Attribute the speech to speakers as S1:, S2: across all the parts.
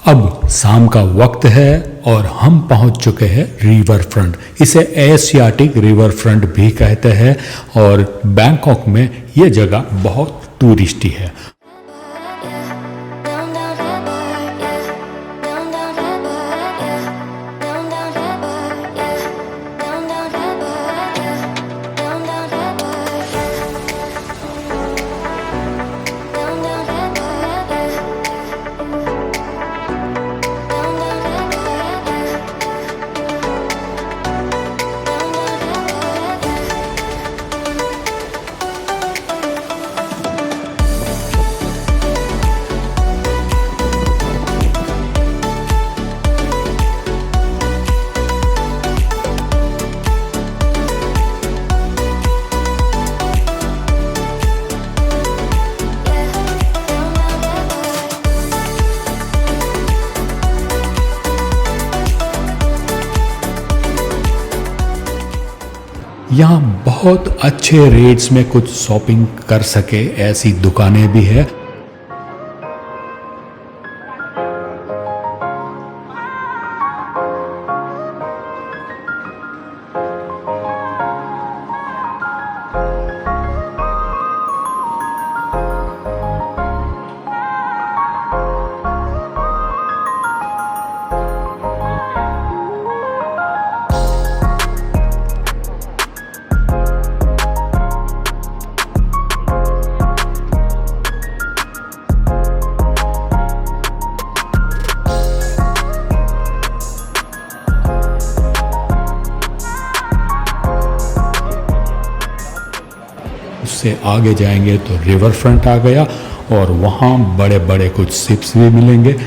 S1: अब शाम का वक्त है और हम पहुंच चुके हैं रिवर फ्रंट। इसे एशियाटिक रिवर फ्रंट भी कहते हैं और बैंकॉक में ये जगह बहुत टूरिस्टी है। यहाँ बहुत अच्छे रेट्स में कुछ शॉपिंग कर सके ऐसी दुकानें भी है। उससे आगे जाएंगे तो रिवर फ्रंट आ गया और वहाँ बड़े बड़े कुछ शिप्स भी मिलेंगे।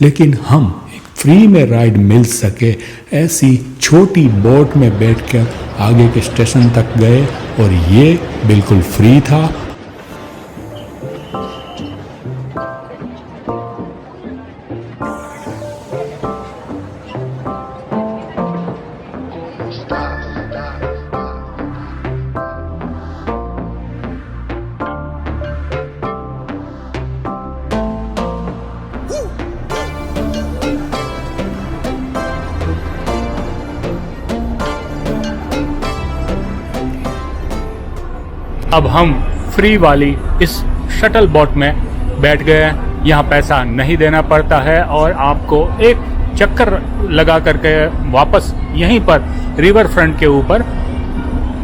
S1: लेकिन हम एक फ्री में राइड मिल सके, ऐसी छोटी बोट में बैठकर आगे के स्टेशन तक गए और ये बिल्कुल फ्री था।
S2: अब हम फ्री वाली इस शटल बोट में बैठ गए हैं। यहाँ पैसा नहीं देना पड़ता है और आपको एक चक्कर लगा करके वापस यहीं पर रिवर फ्रंट के ऊपर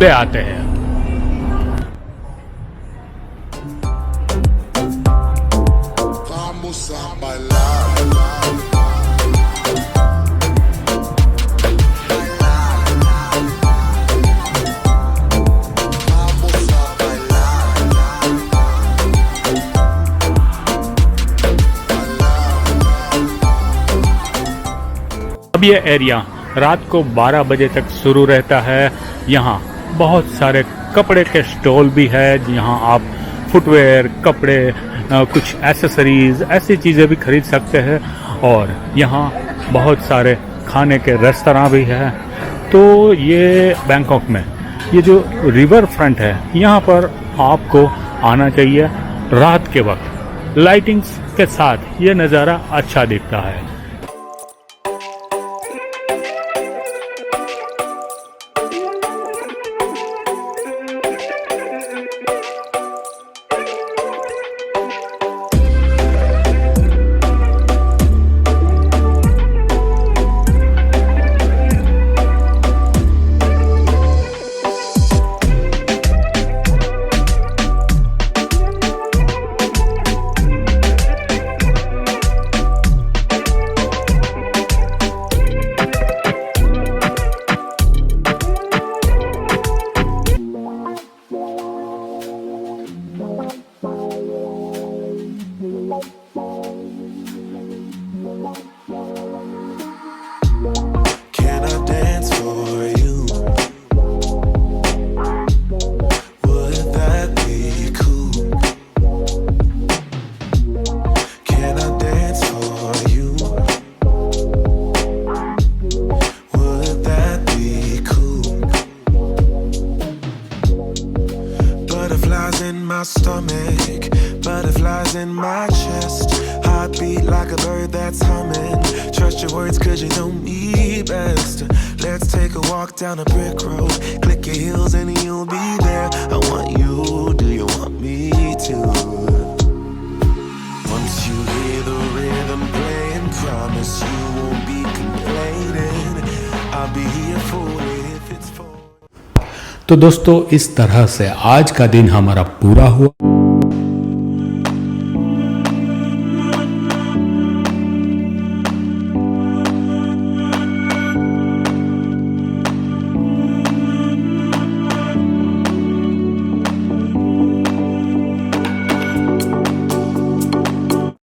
S2: ले आते हैं। अब ये एरिया रात को 12 बजे तक शुरू रहता है। यहाँ बहुत सारे कपड़े के स्टॉल भी है, यहाँ आप फुटवेयर, कपड़े, कुछ एसेसरीज, ऐसी चीज़ें भी खरीद सकते हैं। और यहाँ बहुत सारे खाने के रेस्तरां भी है। तो ये बैंकॉक में ये जो रिवर फ्रंट है, यहाँ पर आपको आना चाहिए रात के वक्त। लाइटिंग्स के साथ ये नज़ारा अच्छा दिखता है।
S3: my stomach, butterflies in my chest, heartbeat like a bird that's humming. Trust your words cause you know me best. Let's take a walk down a brick road, click your heels and you'll be there. I want you, do you want me to? Once you hear the rhythm playing, promise you won't be complaining. I'll be here for it if it's for.
S1: तो दोस्तों इस तरह से आज का दिन हमारा पूरा हुआ।